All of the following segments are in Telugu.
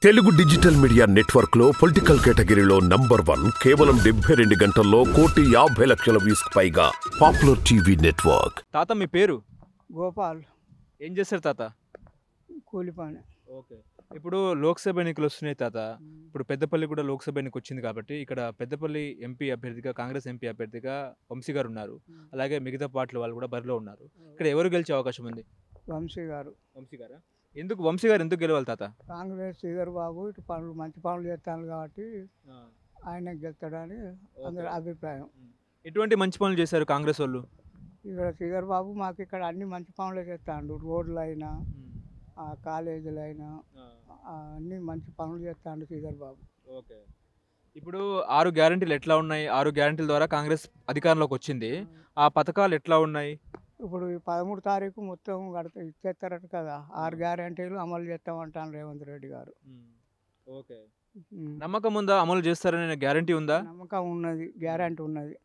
తెలుగు డిజిటల్ మీడియా నెట్వర్క్ లో పొలిటికల్ కేటగిరీలో నంబర్ 1 కేవలం 72 గంటల్లో 1,50,00,000 వ్యూస్ పైగా పాపులర్ టీవీ నెట్వర్క్. తాత మీ పేరు? గోపాల్. ఏం చేస్తారు తాత? కూలి పని. ఓకే. ఇప్పుడు లోక్సభ ఎన్నికలు వస్తున్నాయి తాత. ఇప్పుడు పెద్దపల్లి కూడా లోక్సభ ఎన్నిక వచ్చింది కాబట్టి ఇక్కడ పెద్దపల్లి ఎంపీ అభ్యర్థిగా కాంగ్రెస్ ఎంపీ అభ్యర్థిగా వంశీ గారు ఉన్నారు. అలాగే మిగతా పార్టీల వాళ్ళు కూడా బరిలో ఉన్నారు. ఇక్కడ ఎవరు గెలిచే అవకాశం ఉంది? వంశీ గారు. వంశీ గారా? ఎందుకు వంశీ గారు ఎందుకు గెలవాలి తాత? కాంగ్రెస్ శ్రీధర్ బాబు ఇటు పనులు మంచి పనులు చేస్తాను కాబట్టి ఆయన గెలుస్తాడని అందరి అభిప్రాయం. ఎటువంటి మంచి పనులు చేశారు కాంగ్రెస్ వాళ్ళు? ఇక్కడ శ్రీధర్ బాబు మాకు ఇక్కడ అన్ని మంచి పనులు చేస్తాడు. రోడ్లు అయినా కాలేజీలు అయినా అన్ని మంచి పనులు చేస్తాడు శ్రీధర్ బాబు. ఓకే. ఇప్పుడు 6 గ్యారెంటీలు ఎట్లా ఉన్నాయి? 6 గ్యారెంటీల ద్వారా కాంగ్రెస్ అధికారంలోకి వచ్చింది. ఆ పథకాలు ఎట్లా ఉన్నాయి? ఇప్పుడు ఈ 13 తారీఖు మొత్తం ఇచ్చేస్తారట కదా. 6 గ్యారెంటీలు అమలు చేస్తామంటాను రేవంత్ రెడ్డి గారు. ఓకే. నమ్మకం ఉందా? అమలు చేస్తారనే గ్యారెంటీ ఉందా? నమ్మకం ఉన్నది. గ్యారెంటీ ఉన్నది.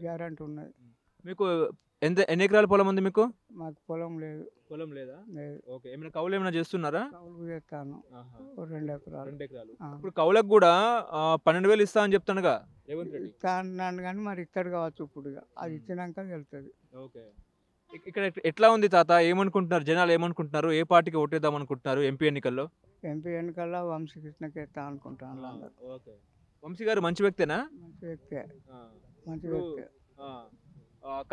గ్యారెంటీ ఉన్నది. మీకు ఎన్ని ఎకరాల పొలం ఉంది మీకు? మాకు పొలం లేదు. పొలం లేదా? లేదు. ఓకే. ఏమైనా కౌలు ఏమైనా చేస్తున్నారా? కౌలు చేస్తాను. 2 ఎకరాలు. 2 ఎకరాలు. ఇప్పుడు కౌలకు కూడా 12,000 ఇస్తా అని చెప్తానుగా రేవంత్ రెడ్డి. ఇస్తా అన్నాను కానీ మరి ఇస్తాడు కావచ్చు ఇప్పుడు. అది ఇచ్చినాక వెళ్తుంది. ఓకే. ఇక్కడ ఎట్లా ఉంది తాత? ఏమనుకుంటున్నారు జనాలు? ఏమనుకుంటున్నారు? ఏ పార్టీకి ఓటేద్దాం అనుకుంటున్నారు ఎంపీ ఎన్నికల్లో? ఎంపీ ఎన్నికల్లో వంశీకృష్ణకి ఇస్తా అనుకుంటాను. ఓకే. వంశీ గారు మంచి వ్యక్తేనా? మంచి వ్యక్తే. మంచి వ్యక్తే.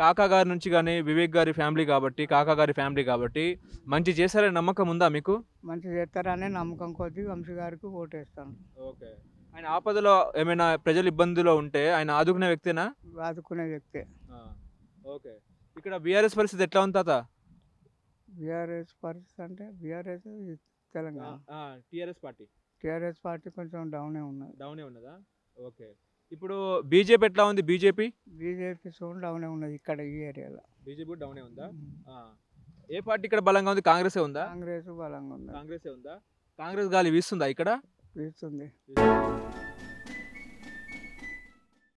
కాకా గారి నుంచి కానీ వివేక్ గారి ఫ్యామిలీ కాబట్టి కాకా గారి ఫ్యామిలీ కాబట్టి మంచి చేశారనే నమ్మకం ఉందా మీకు? మంచి చేస్తారనే నమ్మకం కొద్దీ వంశీ గారికి ఓటేస్తాను. ఓకే. ఆయన ఆపదలో ఏమైనా ప్రజలు ఇబ్బందులో ఉంటే ఆయన ఆదుకునే వ్యక్తేనా? ఆదుకునే వ్యక్తే. ఓకే. ఇక్కడ బీఆర్ఎస్ పరిస్థితి ఎట్లా ఉంది తాత? బీఆర్ఎస్ పరిస్థితి అంటే బీఆర్ఎస్ తెలంగాణ. టీఆర్ఎస్ పార్టీ కొంచెం డౌనే ఉన్నదా? ఓకే. ఇప్పుడు బీజేపీ ఎట్లా ఉంది? బీజేపీ డౌనే ఉన్నది ఇక్కడ ఈ ఏరియాలో. బీజేపీ డౌనే ఉందా? ఏ పార్టీ ఇక్కడ బలంగా ఉంది? కాంగ్రెసే ఉందా? కాంగ్రెస్ బలంగా ఉంది. కాంగ్రెసే ఉందా? కాంగ్రెస్ గాలి వీస్తుందా ఇక్కడ? వీస్తుంది.